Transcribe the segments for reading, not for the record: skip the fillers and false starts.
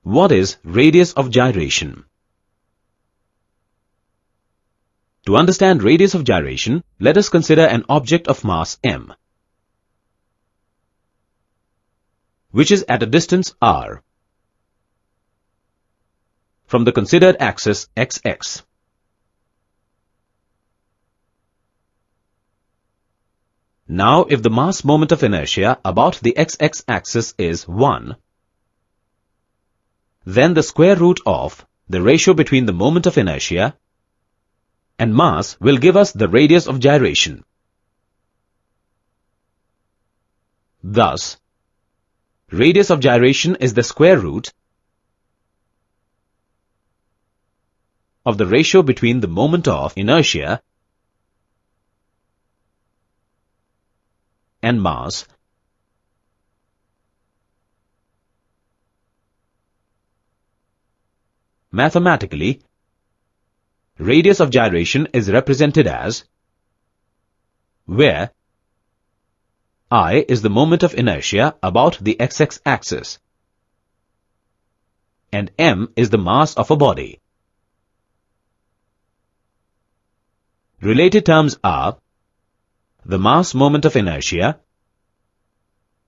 What is radius of gyration? To understand radius of gyration, let us consider an object of mass m, which is at a distance r from the considered axis xx. Now, if the mass moment of inertia about the xx axis is 1, then the square root of the ratio between the moment of inertia and mass will give us the radius of gyration. Thus, radius of gyration is the square root of the ratio between the moment of inertia and mass Mathematically, radius of gyration is represented as where I is the moment of inertia about the xx axis and m is the mass of a body. Related terms are the mass moment of inertia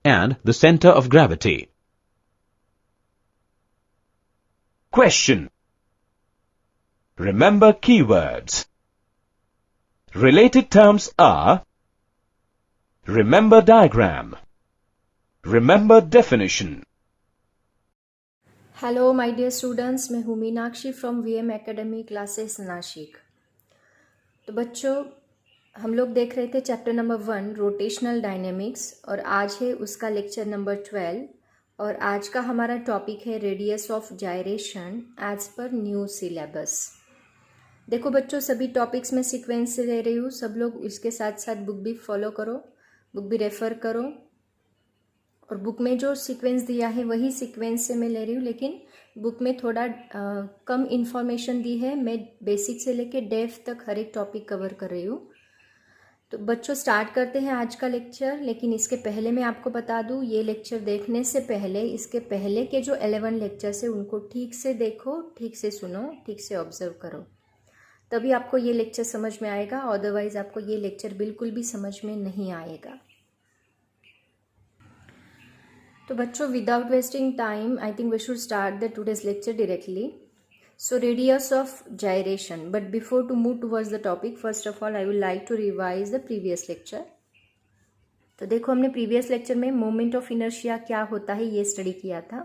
and the center of gravity. Question. Remember keywords. Related terms are remember diagram, remember definition. Hello my dear students, मैं हूँ Meenakshi from VM academy classes Nashik. तो बच्चों, हम लोग देख रहे थे chapter number 1 rotational dynamics और आज है उसका लेक्चर नंबर 12 और आज का हमारा टॉपिक है radius of gyration as per new syllabus. देखो बच्चों, सभी टॉपिक्स में सीक्वेंस से ले रही हूँ, सब लोग इसके साथ साथ बुक भी फॉलो करो, बुक भी रेफ़र करो और बुक में जो सीक्वेंस दिया है वही सीक्वेंस से मैं ले रही हूँ, लेकिन बुक में थोड़ा कम इन्फॉर्मेशन दी है। मैं बेसिक से लेके डेप्थ तक हर एक टॉपिक कवर कर रही हूँ। तो बच्चों, स्टार्ट करते हैं आज का लेक्चर। लेकिन इसके पहले मैं आपको बता दूँ, ये लेक्चर देखने से पहले इसके पहले के जो 11 लेक्चर्स है उनको ठीक से देखो, ठीक से सुनो, ठीक से ऑब्जर्व करो, तभी आपको ये लेक्चर समझ में आएगा। अदरवाइज आपको ये लेक्चर बिल्कुल भी समझ में नहीं आएगा। तो बच्चों, without wasting time I think we should start the today's lecture directly. So radius of gyration, but before to move towards the topic, first of all I would like to revise the previous lecture. तो देखो, हमने previous lecture में moment of inertia क्या होता है ये study किया था।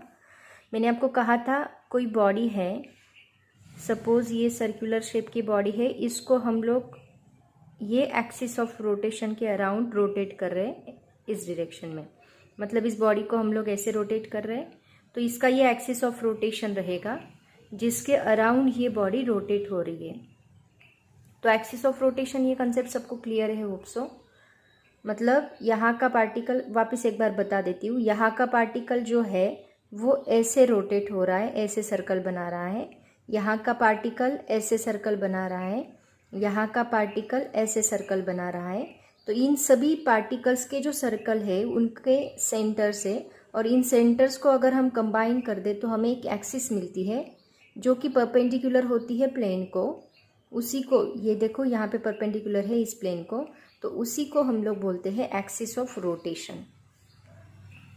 मैंने आपको कहा था कोई बॉडी है, सपोज ये सर्कुलर शेप की बॉडी है, इसको हम लोग ये एक्सिस ऑफ रोटेशन के अराउंड रोटेट कर रहे हैं इस डायरेक्शन में। मतलब इस बॉडी को हम लोग ऐसे रोटेट कर रहे हैं, तो इसका ये एक्सिस ऑफ रोटेशन रहेगा जिसके अराउंड ये बॉडी रोटेट हो रही है। तो एक्सिस ऑफ रोटेशन, ये कंसेप्ट सबको क्लियर है होप सो। मतलब यहाँ का पार्टिकल, वापस एक बार बता देती हूँ, यहाँ का पार्टिकल जो है वो ऐसे रोटेट हो रहा है, ऐसे सर्कल बना रहा है। यहाँ का पार्टिकल ऐसे सर्कल बना रहा है, यहाँ का पार्टिकल ऐसे सर्कल बना रहा है। तो इन सभी पार्टिकल्स के जो सर्कल है उनके सेंटर से, और इन सेंटर्स को अगर हम कंबाइन कर दे तो हमें एक एक्सिस मिलती है जो कि परपेंडिकुलर होती है प्लेन को। उसी को, ये देखो यहाँ पे परपेंडिकुलर है इस प्लेन को, तो उसी को हम लोग बोलते हैं एक्सिस ऑफ रोटेशन।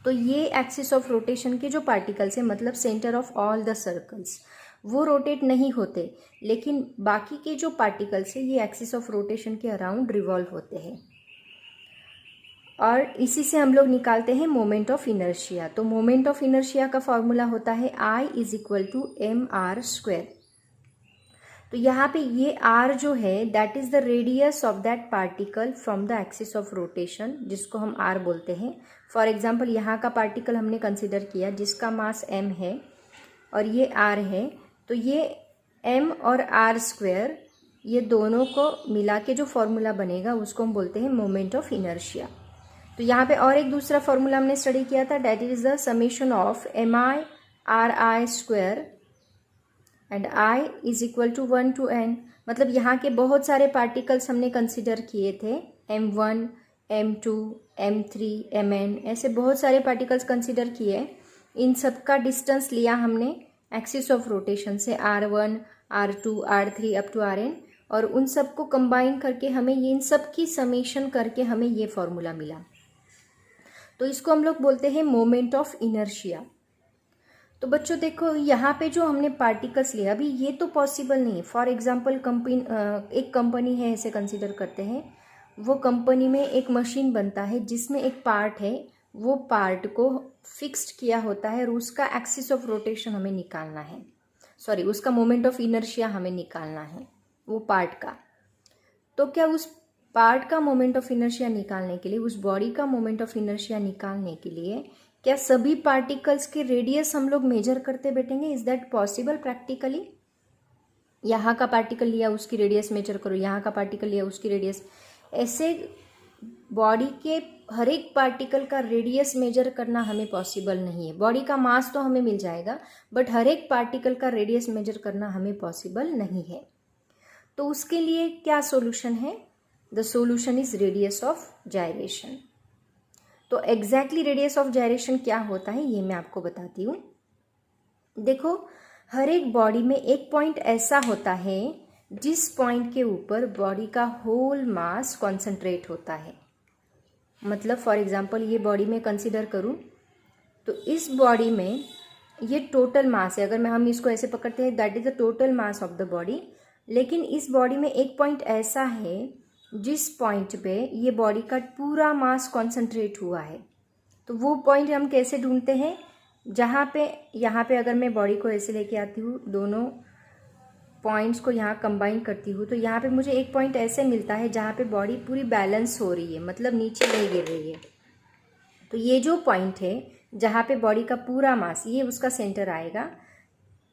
तो ये एक्सिस ऑफ रोटेशन के जो पार्टिकल्स है, मतलब centre of all the circles, वो रोटेट नहीं होते, लेकिन बाकी के जो पार्टिकल्स है ये एक्सिस ऑफ रोटेशन के अराउंड रिवॉल्व होते हैं। और इसी से हम लोग निकालते हैं मोमेंट ऑफ इनर्शिया। तो मोमेंट ऑफ इनर्शिया का फॉर्मूला होता है I = mr²। तो यहाँ पे ये r जो है that is the radius of that particle from the axis of rotation, जिसको हम r बोलते हैं। फॉर एग्जाम्पल, यहाँ का पार्टिकल हमने कंसिडर किया जिसका मास m है और ये r है, तो ये m और r² ये दोनों को मिला के जो फॉर्मूला बनेगा उसको हम बोलते हैं मोमेंट ऑफ इनर्शिया। तो यहाँ पे और एक दूसरा फॉर्मूला हमने स्टडी किया था, that is the summation of mi/ri² and i = 1 to n। मतलब यहाँ के बहुत सारे पार्टिकल्स हमने कंसिडर किए थे, m1, m2, m3, mn, ऐसे बहुत सारे पार्टिकल्स कंसिडर किए। इन सब का डिस्टेंस लिया हमने एक्सिस ऑफ रोटेशन से R1, R2, R3 up to Rn, और उन सबको कंबाइन करके हमें ये इन सब की समेशन करके हमें ये फॉर्मूला मिला। तो इसको हम लोग बोलते हैं मोमेंट ऑफ इनर्शिया। तो बच्चों देखो यहाँ पे जो हमने पार्टिकल्स लिया, अभी ये तो पॉसिबल नहीं है। फॉर एग्जांपल एक कंपनी है, ऐसे कंसीडर करते हैं, वो कंपनी में एक मशीन बनता है जिसमें एक पार्ट है, वो पार्ट को फिक्स्ड किया होता है और उसका एक्सिस ऑफ रोटेशन हमें निकालना है, सॉरी उसका मोमेंट ऑफ इनर्शिया हमें निकालना है वो पार्ट का। तो क्या उस पार्ट का मोमेंट ऑफ इनर्शिया निकालने के लिए, उस बॉडी का मोमेंट ऑफ इनर्शिया निकालने के लिए क्या सभी पार्टिकल्स के रेडियस हम लोग मेजर करते बैठेंगे? Is that possible practically? यहाँ का पार्टिकल लिया उसकी रेडियस मेजर करो, यहाँ का पार्टिकल लिया उसकी रेडियस, ऐसे बॉडी के हर एक पार्टिकल का रेडियस मेजर करना हमें पॉसिबल नहीं है। बॉडी का मास तो हमें मिल जाएगा, बट हर एक पार्टिकल का रेडियस मेजर करना हमें पॉसिबल नहीं है। तो उसके लिए क्या सॉल्यूशन है? The solution is radius of gyration. तो एग्जैक्टली रेडियस ऑफ जायरेशन क्या होता है ये मैं आपको बताती हूँ। देखो हर एक बॉडी में एक पॉइंट ऐसा होता है जिस पॉइंट के ऊपर बॉडी का होल मास कॉन्सेंट्रेट होता है। मतलब फॉर एग्जांपल ये बॉडी में कंसीडर करूँ तो इस बॉडी में ये टोटल मास है, अगर हम इसको ऐसे पकड़ते हैं that is the total mass of the body. लेकिन इस बॉडी में एक पॉइंट ऐसा है जिस पॉइंट पे ये बॉडी का पूरा मास कॉन्सेंट्रेट हुआ है। तो वो पॉइंट हम कैसे ढूंढते हैं? जहाँ पे यहाँ पे अगर मैं बॉडी को ऐसे लेके आती हूँ, दोनों पॉइंट्स को यहाँ कंबाइन करती हूँ, तो यहाँ पे मुझे एक पॉइंट ऐसे मिलता है जहाँ पे बॉडी पूरी बैलेंस हो रही है, मतलब नीचे नहीं गिर रही है। तो ये जो पॉइंट है जहाँ पे बॉडी का पूरा मास, ये उसका सेंटर आएगा।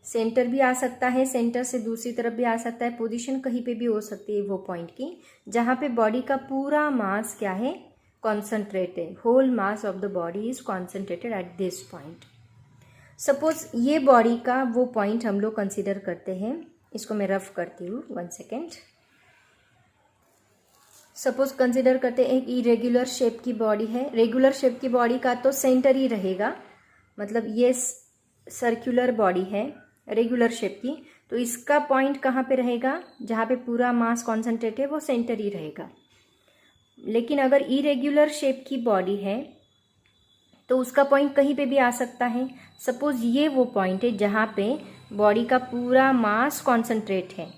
सेंटर भी आ सकता है, सेंटर से दूसरी तरफ भी आ सकता है, पोजीशन कहीं पे भी हो सकती है वो पॉइंट की, जहाँ पे बॉडी का पूरा मास क्या है? Concentrated. Whole mass of the body is concentrated at this point. Suppose ये बॉडी का वो पॉइंट हम लोग कंसिडर करते हैं, इसको मैं रफ करती हूँ, 1 सेकेंड। सपोज कंसिडर करते हैं एक इरेगुलर शेप की बॉडी है। रेगुलर शेप की बॉडी का तो सेंटर ही रहेगा, मतलब ये सर्कुलर बॉडी है रेगुलर शेप की, तो इसका पॉइंट कहाँ पे रहेगा? जहाँ पे पूरा मास कॉन्सेंट्रेट है वो सेंटर ही रहेगा। लेकिन अगर इरेगुलर शेप की बॉडी है तो उसका पॉइंट कहीं पे भी आ सकता है। सपोज ये वो पॉइंट है जहाँ पे बॉडी का पूरा मास कॉन्सेंट्रेट है,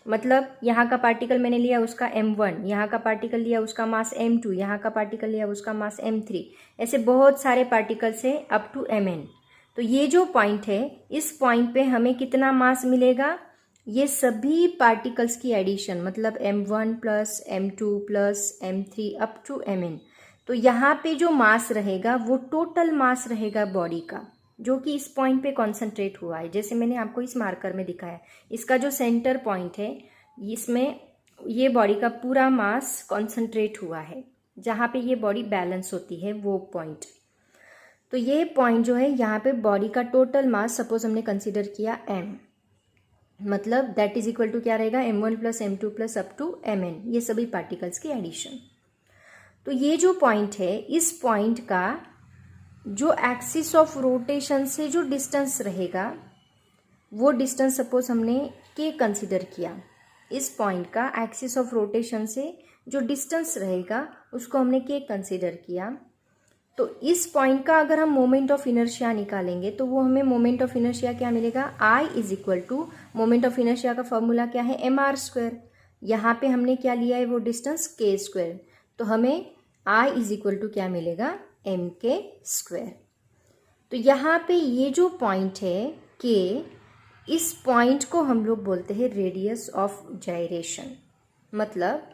मतलब यहाँ का पार्टिकल मैंने लिया उसका m1, यहाँ का पार्टिकल लिया उसका मास m2, यहाँ का पार्टिकल लिया उसका मास m3, ऐसे बहुत सारे पार्टिकल्स है अप टू mn। तो ये जो पॉइंट है, इस पॉइंट पे हमें कितना मास मिलेगा? ये सभी पार्टिकल्स की एडिशन, मतलब m1 plus m2 plus m3 up to mn। तो यहाँ पे जो मास रहेगा वो टोटल मास रहेगा बॉडी का, जो कि इस पॉइंट पे कॉन्सेंट्रेट हुआ है। जैसे मैंने आपको इस मार्कर में दिखाया, इसका जो सेंटर पॉइंट है, इसमें ये बॉडी का पूरा मास कॉन्सेंट्रेट हुआ है, जहाँ पे ये बॉडी बैलेंस होती है वो पॉइंट। तो ये पॉइंट जो है यहाँ पे बॉडी का टोटल मास सपोज हमने कंसीडर किया m, मतलब दैट इज इक्वल टू क्या रहेगा? m1 plus m2 plus up to mn, ये सभी पार्टिकल्स की एडिशन। तो ये जो पॉइंट है, इस पॉइंट का जो एक्सिस ऑफ रोटेशन से जो डिस्टेंस रहेगा, वो डिस्टेंस सपोज हमने k कंसीडर किया। इस पॉइंट का एक्सिस ऑफ रोटेशन से जो डिस्टेंस रहेगा उसको हमने k कंसीडर किया। तो इस पॉइंट का अगर हम मोमेंट ऑफ इनर्शिया निकालेंगे तो वो हमें मोमेंट ऑफ इनर्शिया क्या मिलेगा? I is equal to, moment of inertia का फॉर्मूला क्या है? mr²। यहाँ पे हमने क्या लिया है? वो डिस्टेंस k²। तो हमें I इज इक्वल टू क्या मिलेगा? mk²। तो यहाँ पे ये जो पॉइंट है k, इस पॉइंट को हम लोग बोलते हैं रेडियस ऑफ जायरेशन, मतलब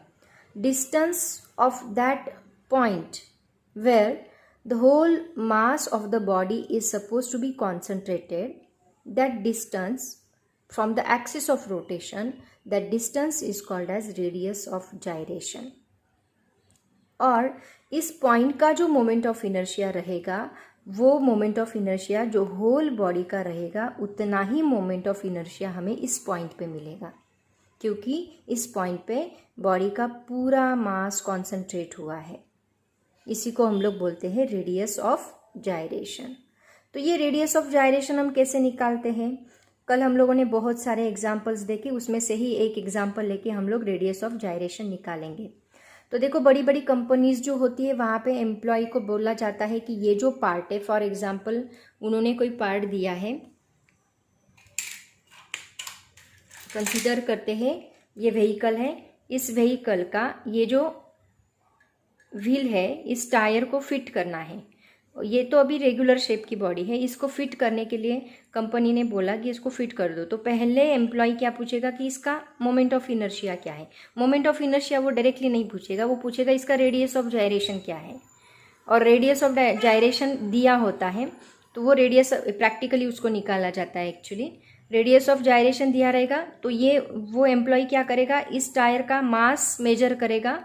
distance of that point where the whole mass of the body is supposed to be concentrated. That distance from the axis of rotation, that distance is called as radius of gyration. और इस point का जो moment of inertia रहेगा, वो moment of inertia जो whole body का रहेगा, उतना ही मोमेंट ऑफ इनर्शिया हमें इस पॉइंट पे मिलेगा, क्योंकि इस पॉइंट पे बॉडी का पूरा मास कॉन्सेंट्रेट हुआ है। इसी को हम लोग बोलते हैं रेडियस ऑफ जायरेशन। तो ये रेडियस ऑफ जायरेशन हम कैसे निकालते हैं? कल हम लोगों ने बहुत सारे एग्जाम्पल्स देखे, उसमें से ही एक एग्जाम्पल लेके हम लोग रेडियस ऑफ जायरेशन निकालेंगे। तो देखो, बड़ी बड़ी कंपनीज जो होती है वहाँ पे एम्प्लॉय को बोला जाता है कि ये जो पार्ट है, फॉर एग्जाम्पल उन्होंने कोई पार्ट दिया है, कंसीडर करते हैं ये व्हीकल है, इस व्हीकल का ये जो व्हील है इस टायर को फिट करना है। ये तो अभी रेगुलर शेप की बॉडी है, इसको फिट करने के लिए कंपनी ने बोला कि इसको फिट कर दो। तो पहले एम्प्लॉय क्या पूछेगा कि इसका मोमेंट ऑफ इनर्शिया क्या है। मोमेंट ऑफ इनर्शिया वो डायरेक्टली नहीं पूछेगा, वो पूछेगा इसका रेडियस ऑफ जायरेशन क्या है। और रेडियस ऑफ जायरेशन दिया होता है तो वो रेडियस प्रैक्टिकली उसको निकाला जाता है। एक्चुअली रेडियस ऑफ जायरेशन दिया रहेगा तो ये वो एम्प्लॉय क्या करेगा, इस टायर का मास मेजर करेगा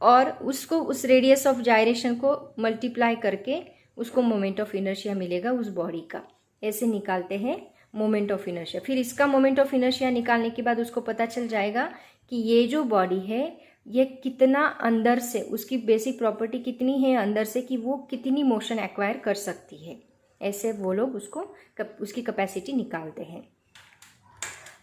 और उसको उस रेडियस ऑफ जायरेशन को मल्टीप्लाई करके उसको मोमेंट ऑफ इनर्शिया मिलेगा उस बॉडी का। ऐसे निकालते हैं मोमेंट ऑफ इनर्शिया। फिर इसका मोमेंट ऑफ इनर्शिया निकालने के बाद उसको पता चल जाएगा कि ये जो बॉडी है ये कितना अंदर से, उसकी बेसिक प्रॉपर्टी कितनी है अंदर से कि वो कितनी मोशन एक्वायर कर सकती है। ऐसे वो लोग उसकी कैपेसिटी निकालते हैं।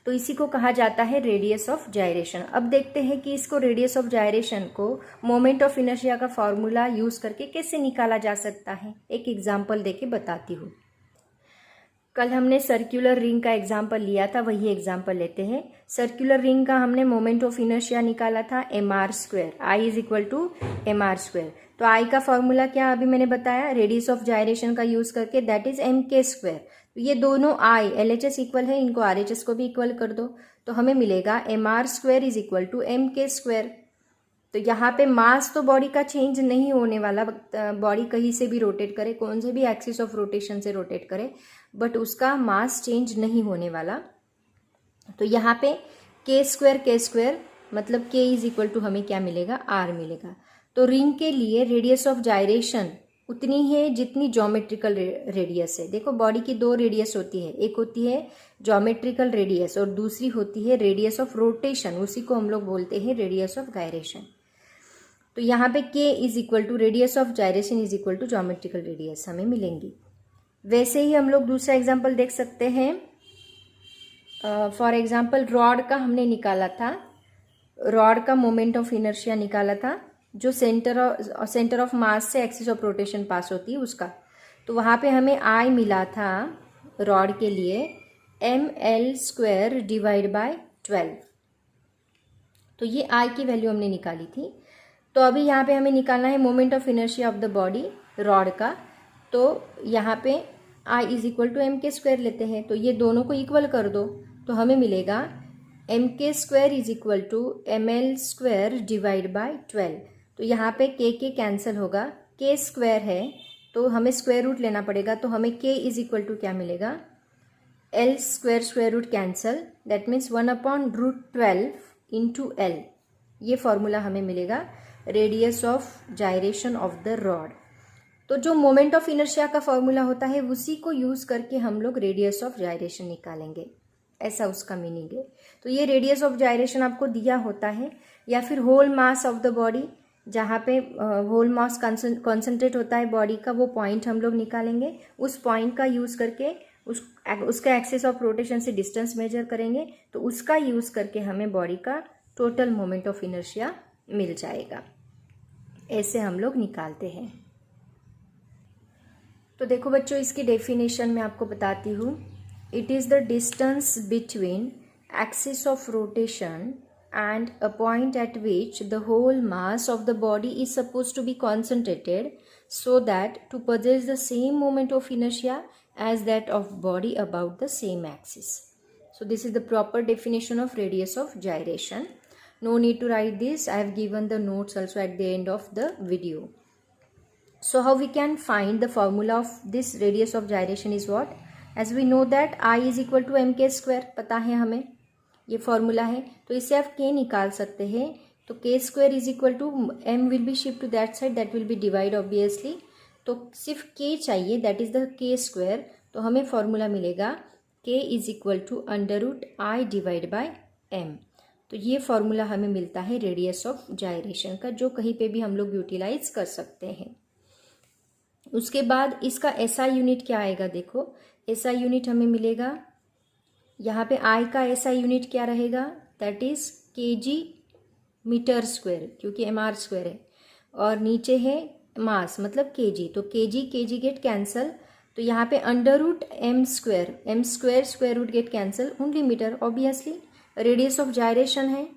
तो इसी को कहा जाता है रेडियस ऑफ जायरेशन। अब देखते हैं कि इसको रेडियस ऑफ जायरेशन को मोमेंट ऑफ इनर्शिया का फॉर्मूला यूज करके कैसे निकाला जा सकता है। एक एग्जांपल देके बताती हूँ। कल हमने सर्कुलर रिंग का एग्जांपल लिया था, वही एग्जांपल लेते हैं। सर्कुलर रिंग का हमने मोमेंट ऑफ इनर्शिया निकाला था mr², I is equal to mr²। तो I का फॉर्मूला क्या अभी मैंने बताया, रेडियस ऑफ जायरेशन का यूज करके, दैट इज mk²। तो ये दोनों I LHS इक्वल है, इनको RHS को भी इक्वल कर दो तो हमें मिलेगा mr² is equal to mk²। तो यहाँ पे मास तो बॉडी का चेंज नहीं होने वाला, बॉडी कहीं से भी रोटेट करे, कौन से भी एक्सिस ऑफ रोटेशन से रोटेट करे, बट उसका मास चेंज नहीं होने वाला। तो यहाँ पे k² मतलब k इज इक्वल टू हमें क्या मिलेगा, r मिलेगा। तो रिंग के लिए रेडियस ऑफ जायरेशन उतनी है जितनी ज्योमेट्रिकल रेडियस है। देखो, बॉडी की दो रेडियस होती है, एक होती है ज्योमेट्रिकल रेडियस और दूसरी होती है रेडियस ऑफ रोटेशन, उसी को हम लोग बोलते हैं रेडियस ऑफ गायरेशन। तो यहाँ पे k is equal to radius of gyration is equal to geometrical radius हमें मिलेंगी। वैसे ही हम लोग दूसरा एग्जाम्पल देख सकते हैं। फॉर एग्जाम्पल रॉड का हमने निकाला था, रॉड का मोमेंट ऑफ इनर्शिया निकाला था जो सेंटर ऑफ मास से एक्सिस ऑफ रोटेशन पास होती है उसका। तो वहाँ पे हमें I मिला था रॉड के लिए ml² डिवाइड बाय 12। तो ये I की वैल्यू हमने निकाली थी। तो अभी यहाँ पे हमें निकालना है moment of inertia of the body rod का। तो यहाँ पे I is equal to mk² लेते हैं, तो ये दोनों को इक्वल कर दो तो हमें मिलेगा mk² is equal to ml² divide by 12। तो यहाँ पे k कैंसिल होगा, k² है तो हमें स्क्वायर रूट लेना पड़ेगा। तो हमें k इज इक्वल टू क्या मिलेगा, l² square root cancel, that means 1/√12 into l। ये फॉर्मूला हमें मिलेगा radius of gyration of the rod. तो जो मोमेंट ऑफ इनर्शिया का फॉर्मूला होता है उसी को यूज करके हम लोग रेडियस ऑफ जायरेशन निकालेंगे, ऐसा उसका मीनिंग है। तो ये रेडियस ऑफ जायरेशन आपको दिया होता है, या फिर whole mass of the body, जहाँ पे होल मास कॉन्सेंट्रेट होता है बॉडी का, वो पॉइंट हम लोग निकालेंगे। उस पॉइंट का यूज करके उसका एक्सिस ऑफ रोटेशन से डिस्टेंस मेजर करेंगे, तो उसका यूज करके हमें बॉडी का टोटल मोमेंट ऑफ इनर्शिया मिल जाएगा। ऐसे हम लोग निकालते हैं। तो देखो बच्चों, इसकी डेफिनेशन मैं आपको बताती हूँ। It is the distance between axis of rotation and a point at which the whole mass of the body is supposed to be concentrated so that to possess the same moment of inertia as that of body about the same axis. So this is the proper definition of radius of gyration. No need to write this. I have given the notes also at the end of the video. So how we can find the formula of this radius of gyration is what? As we know that I is equal to mk², पता है हमें ये formula है। तो इससे आप k निकाल सकते हैं। तो k² is equal to m will be shift to that side, that will be divide obviously. तो सिर्फ k चाहिए, दैट इज द k²। तो हमें फॉर्मूला मिलेगा k is equal to √I divide by m। तो ये फॉर्मूला हमें मिलता है रेडियस ऑफ जायरेशन का, जो कहीं पे भी हम लोग यूटिलाइज कर सकते हैं। उसके बाद इसका एसआई यूनिट क्या आएगा, देखो एसआई यूनिट हमें मिलेगा, यहाँ पे आई का एसआई यूनिट क्या रहेगा, that is KG meter square, क्योंकि एमआर स्क्वायर है, और नीचे है मास मतलब केजी, तो केजी केजी गेट कैंसल, तो यहाँ पे under root M square square root get cancel, only meter obviously. Radius of gyration है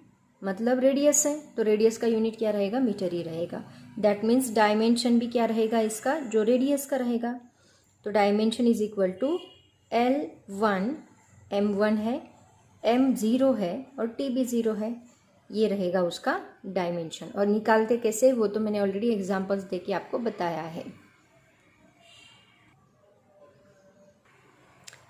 मतलब रेडियस है, तो रेडियस का यूनिट क्या रहेगा, मीटर ही रहेगा। दैट मीन्स डायमेंशन भी क्या रहेगा इसका, जो रेडियस का रहेगा, तो dimension is equal to L1 M1 है, M0 है और T भी 0 है, ये रहेगा उसका डायमेंशन। और निकालते कैसे वो तो मैंने ऑलरेडी एग्जांपल्स देके आपको बताया है।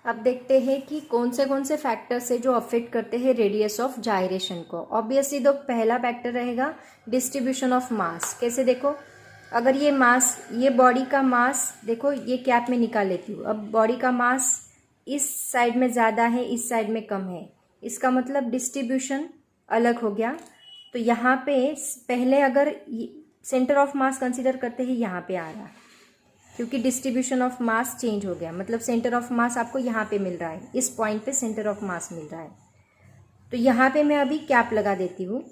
अब देखते हैं कि कौन से फैक्टर्स है जो अफेक्ट करते हैं रेडियस ऑफ जायरेशन को। ऑब्वियसली तो पहला फैक्टर रहेगा डिस्ट्रीब्यूशन ऑफ मास। कैसे देखो, अगर ये मास, ये बॉडी का मास देखो, ये कैप में निकाल लेती हूँ। अब बॉडी का मास इस साइड में ज़्यादा है, इस साइड में कम है, इसका मतलब डिस्ट्रीब्यूशन अलग हो गया। तो यहाँ पे पहले अगर सेंटर ऑफ मास कंसीडर करते हैं, यहाँ पे आ रहा है क्योंकि डिस्ट्रीब्यूशन ऑफ मास चेंज हो गया, मतलब सेंटर ऑफ मास आपको यहाँ पे मिल रहा है, इस पॉइंट पे सेंटर ऑफ मास मिल रहा है। तो यहाँ पे मैं अभी कैप लगा देती हूँ,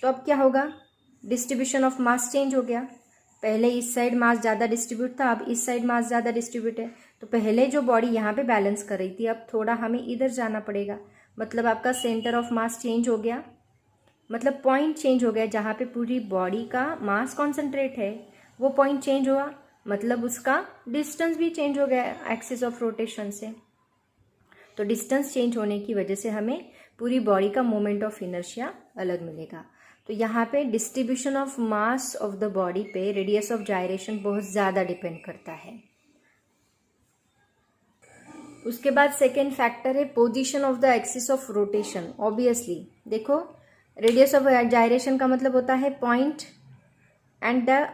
तो अब क्या होगा, डिस्ट्रीब्यूशन ऑफ मास चेंज हो गया। पहले इस साइड मास ज़्यादा डिस्ट्रीब्यूट था, अब इस साइड मास ज़्यादा डिस्ट्रीब्यूट है। तो पहले जो बॉडी यहाँ पे बैलेंस कर रही थी, अब थोड़ा हमें इधर जाना पड़ेगा, मतलब आपका सेंटर ऑफ मास चेंज हो गया, मतलब पॉइंट चेंज हो गया। जहाँ पे पूरी बॉडी का मास कॉन्सेंट्रेट है वो पॉइंट चेंज हुआ, मतलब उसका डिस्टेंस भी चेंज हो गया एक्सिस ऑफ रोटेशन से। तो डिस्टेंस चेंज होने की वजह से हमें पूरी बॉडी का मोमेंट ऑफ इनर्शिया अलग मिलेगा। तो यहाँ पे distribution of mass of the body पे रेडियस ऑफ जायरेशन बहुत ज़्यादा डिपेंड करता है। उसके बाद सेकेंड फैक्टर है position of the axis of rotation. Obviously देखो, रेडियस ऑफ जायरेशन का मतलब होता है point and the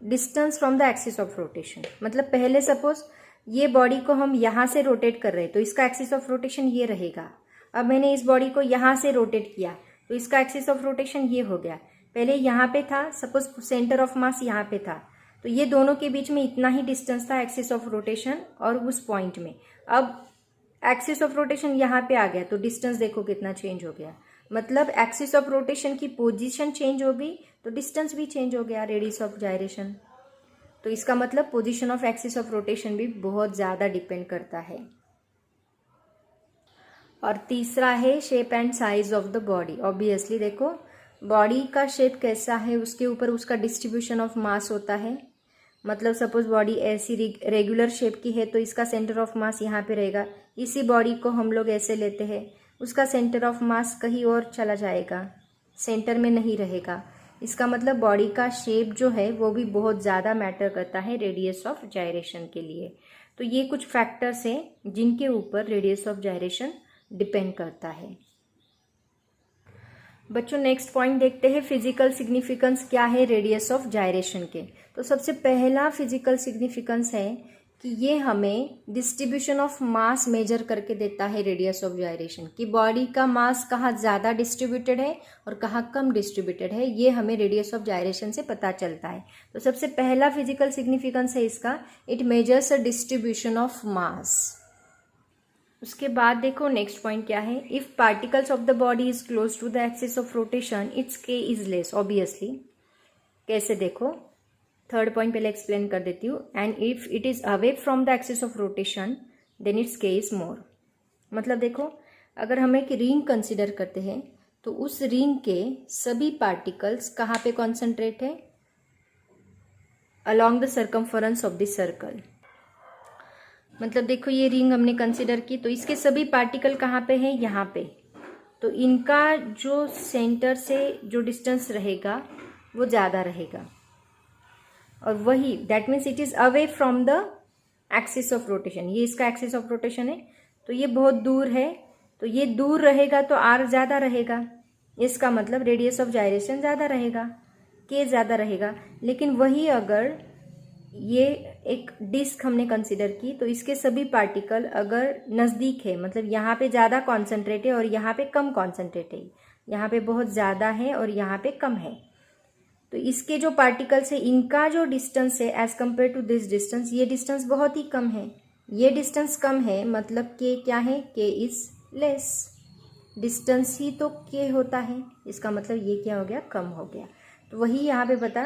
distance from the axis of rotation. मतलब पहले सपोज ये बॉडी को हम यहाँ से रोटेट कर रहे हैं, तो इसका एक्सिस ऑफ रोटेशन ये रहेगा। अब मैंने इस बॉडी को यहाँ से रोटेट किया, तो इसका एक्सिस ऑफ रोटेशन ये हो गया। पहले यहाँ पे था, सपोज सेंटर ऑफ मास यहाँ पे था, तो ये दोनों के बीच में इतना ही डिस्टेंस था एक्सिस ऑफ रोटेशन और उस पॉइंट में। अब एक्सिस ऑफ रोटेशन यहाँ पे आ गया, तो डिस्टेंस देखो कितना चेंज हो गया, मतलब एक्सिस ऑफ रोटेशन की पोजीशन चेंज हो गई तो डिस्टेंस भी चेंज हो गया, रेडियस ऑफ जायरेशन। तो इसका मतलब position of axis of rotation भी बहुत ज़्यादा डिपेंड करता है। और तीसरा है shape and size of the body. Obviously देखो, बॉडी का शेप कैसा है उसके ऊपर उसका डिस्ट्रीब्यूशन ऑफ मास होता है। मतलब सपोज बॉडी ऐसी रेगुलर शेप की है तो इसका सेंटर ऑफ मास यहाँ पे रहेगा। इसी बॉडी को हम लोग ऐसे लेते हैं, उसका सेंटर ऑफ मास कहीं और चला जाएगा, सेंटर में नहीं रहेगा। इसका मतलब बॉडी का शेप जो है वो भी बहुत ज़्यादा मैटर करता है रेडियस ऑफ जायरेशन के लिए। तो ये कुछ फैक्टर्स हैं जिनके ऊपर रेडियस ऑफ जायरेशन डिपेंड करता है। बच्चों नेक्स्ट पॉइंट देखते हैं, फिजिकल सिग्निफिकेंस क्या है रेडियस ऑफ जायरेशन के। तो सबसे पहला फिजिकल सिग्निफिकेंस है कि ये हमें डिस्ट्रीब्यूशन ऑफ मास मेजर करके देता है रेडियस ऑफ जायरेशन, कि बॉडी का मास कहाँ ज़्यादा डिस्ट्रीब्यूटेड है और कहाँ कम डिस्ट्रीब्यूटेड है, ये हमें रेडियस ऑफ जायरेशन से पता चलता है। तो सबसे पहला फिजिकल सिग्निफिकेंस है इसका, it measures a distribution of mass. उसके बाद देखो नेक्स्ट पॉइंट क्या है, if particles of the body is close to the axis of rotation its K is less. Obviously कैसे देखो, थर्ड पॉइंट पहले एक्सप्लेन कर देती हूँ। And if it is away from the axis of rotation then its K is more. मतलब देखो, अगर हम एक रिंग कंसिडर करते हैं तो उस रिंग के सभी पार्टिकल्स कहाँ पे कॉन्सेंट्रेट है, along the circumference of the circle. मतलब देखो ये रिंग हमने कंसिडर की, तो इसके सभी पार्टिकल कहाँ पे हैं, यहाँ पे। तो इनका जो सेंटर से जो डिस्टेंस रहेगा वो ज़्यादा रहेगा, और वही that means it is away from the axis of rotation. ये इसका एक्सिस ऑफ रोटेशन है, तो ये बहुत दूर है, तो ये दूर रहेगा तो आर ज़्यादा रहेगा, इसका मतलब रेडियस ऑफ जायरेशन ज़्यादा रहेगा, के ज़्यादा रहेगा। लेकिन वही अगर ये एक डिस्क हमने कंसिडर की, तो इसके सभी पार्टिकल अगर नज़दीक है, मतलब यहाँ पे ज़्यादा कॉन्सेंट्रेट है और यहाँ पे कम कॉन्सेंट्रेट है, यहाँ पे बहुत ज़्यादा है और यहाँ पे कम है, तो इसके जो पार्टिकल्स है इनका जो डिस्टेंस है as compare to this distance, ये डिस्टेंस बहुत ही कम है, ये डिस्टेंस कम है, मतलब के क्या है, के इज लेस। डिस्टेंस ही तो के होता है, इसका मतलब ये क्या हो गया, कम हो गया। तो वही यहाँ पे बता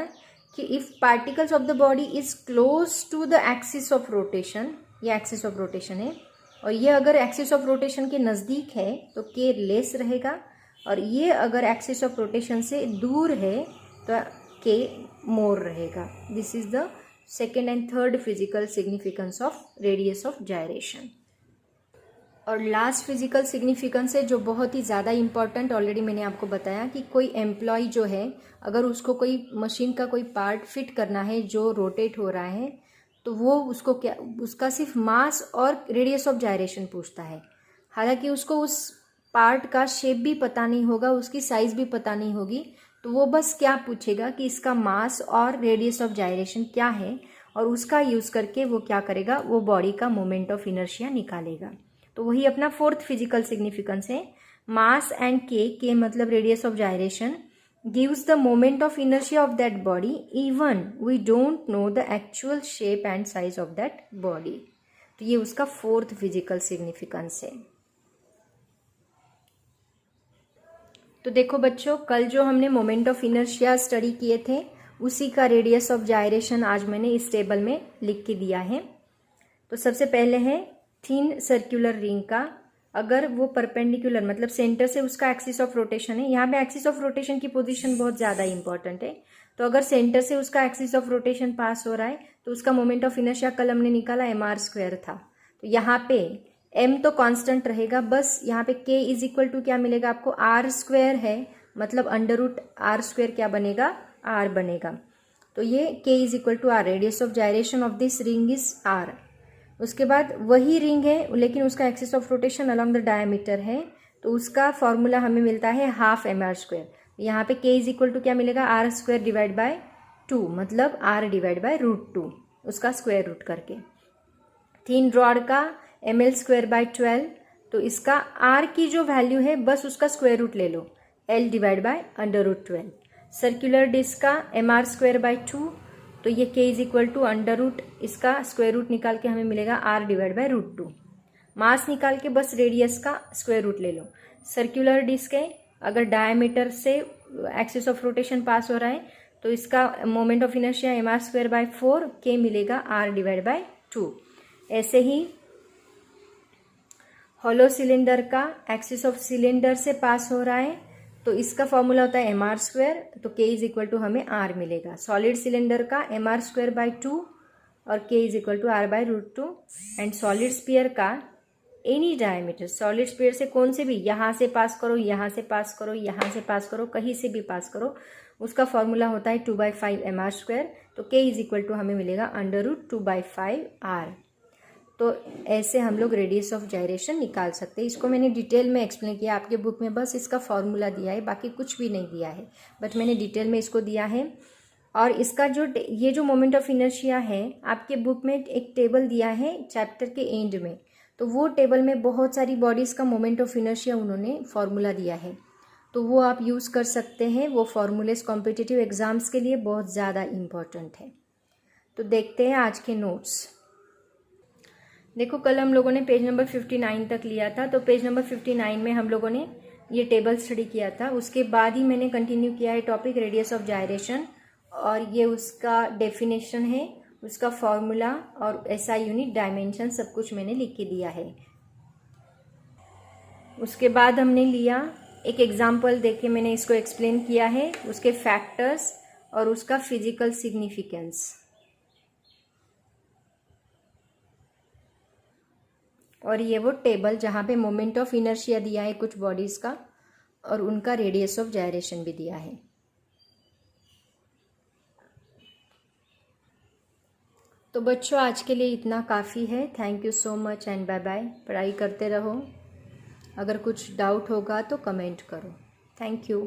कि if particles of the body is close to the axis of rotation, ये एक्सिस ऑफ रोटेशन है, और ये अगर एक्सिस ऑफ रोटेशन के नज़दीक है तो के लेस रहेगा, और ये अगर एक्सिस ऑफ रोटेशन से दूर है तो के मोर रहेगा। This is the second and third physical significance of radius of gyration. और लास्ट फिजिकल सिग्निफिकेंस है जो बहुत ही ज़्यादा इंपॉर्टेंट, ऑलरेडी मैंने आपको बताया कि कोई एम्प्लॉय जो है अगर उसको कोई मशीन का कोई पार्ट फिट करना है जो रोटेट हो रहा है, तो वो उसको क्या, उसका सिर्फ मास और रेडियस ऑफ जायरेशन पूछता है। हालांकि उसको उस पार्ट का शेप भी पता नहीं होगा, उसकी साइज भी पता नहीं होगी, तो वो बस क्या पूछेगा कि इसका मास और रेडियस ऑफ जायरेशन क्या है, और उसका यूज़ करके वो क्या करेगा, वो बॉडी का मोमेंट ऑफ इनर्शिया निकालेगा। तो वही अपना फोर्थ फिजिकल सिग्निफिकेंस है, मास एंड के मतलब radius of gyration gives the moment of inertia of that body even we don't know the actual shape and size of that body। तो ये उसका फोर्थ फिजिकल सिग्निफिकेंस है। तो देखो बच्चों, कल जो हमने मोमेंट ऑफ इनर्शिया स्टडी किए थे उसी का रेडियस ऑफ जायरेशन आज मैंने इस टेबल में लिख के दिया है। तो सबसे पहले है थिन सर्कुलर रिंग का, अगर वो परपेंडिकुलर मतलब सेंटर से उसका एक्सिस ऑफ रोटेशन है, यहाँ पे एक्सिस ऑफ रोटेशन की पोजीशन बहुत ज़्यादा इंपॉर्टेंट है। तो अगर सेंटर से उसका एक्सिस ऑफ रोटेशन पास हो रहा है तो उसका मोमेंट ऑफ इनर्शिया कल हमने निकाला mr² था। तो यहाँ पे m तो कांस्टेंट रहेगा, बस यहाँ पे k इज इक्वल टू क्या मिलेगा आपको, r² है, मतलब √r² क्या बनेगा, r बनेगा। तो ये k is equal to r, radius of gyration of this ring is r। उसके बाद वही रिंग है लेकिन उसका axis of rotation along the diameter है, तो उसका फॉर्मूला हमें मिलता है हाफ mr²। यहाँ पे k इज इक्वल टू क्या मिलेगा, r² डिवाइड बाय 2, मतलब r डिवाइड बाय √2, उसका स्क्वायर रूट करके। थिन रॉड का ml² बाय 12, तो इसका r की जो वैल्यू है बस उसका स्क्वायर रूट ले लो, l divide by √12। Circular disc का mr² बाय 2, तो ये k इज इक्वल टू √ इसका स्क्वायर रूट निकाल के हमें मिलेगा r डिवाइड बाय √2। मास निकाल के बस रेडियस का स्क्वायर रूट ले लो। सर्कुलर डिस्क है, अगर डायमीटर से एक्सिस ऑफ रोटेशन पास हो रहा है तो इसका moment of inertia mr² by 4, k मिलेगा r डिवाइड बाय 2। ऐसे ही हॉलो सिलेंडर का एक्सिस ऑफ सिलेंडर से पास हो रहा है तो इसका फॉर्मूला होता है mr², तो k इज इक्वल टू हमें r मिलेगा। सॉलिड सिलेंडर का mr² बाय 2 और k is equal to r by √2। And solid sphere का एनी डायमीटर, सॉलिड स्फीयर से कौन से भी, यहाँ से पास करो, यहाँ से पास करो, यहाँ से पास करो, कहीं से भी पास करो, उसका फॉर्मूला होता है 2/5 mr², तो k इज इक्वल टू हमें मिलेगा √2/5 r। तो ऐसे हम लोग रेडियस ऑफ जायरेशन निकाल सकते हैं। इसको मैंने डिटेल में एक्सप्लेन किया, आपके बुक में बस इसका फॉर्मूला दिया है, बाकी कुछ भी नहीं दिया है, बट मैंने डिटेल में इसको दिया है। और इसका जो ये जो मोमेंट ऑफ इनर्शिया है आपके बुक में एक टेबल दिया है चैप्टर के एंड में, तो वो टेबल में बहुत सारी बॉडीज़ का मोमेंट ऑफ इनर्शिया उन्होंने फॉर्मूला दिया है, तो वो आप यूज़ कर सकते हैं। वो फॉर्मूलेस कॉम्पिटिटिव एग्जाम्स के लिए बहुत ज़्यादा इम्पॉर्टेंट है। तो देखते हैं आज के नोट्स। देखो, कल हम लोगों ने पेज नंबर 59 तक लिया था, तो पेज नंबर 59 में हम लोगों ने ये टेबल स्टडी किया था। उसके बाद ही मैंने कंटिन्यू किया है टॉपिक रेडियस ऑफ जायरेशन, और ये उसका डेफिनेशन है, उसका फॉर्मूला और SI यूनिट, डायमेंशन, सब कुछ मैंने लिख के दिया है। उसके बाद हमने लिया एक एग्जाम्पल देके मैंने इसको एक्सप्लेन किया है, उसके फैक्टर्स और उसका फिजिकल सिग्निफिकेंस। और ये वो टेबल जहाँ पे मोमेंट ऑफ इनर्शिया दिया है कुछ बॉडीज़ का, और उनका रेडियस ऑफ जायरेशन भी दिया है। तो बच्चों, आज के लिए इतना काफ़ी है। Thank you so much and bye bye. पढ़ाई करते रहो, अगर कुछ डाउट होगा तो कमेंट करो। Thank you.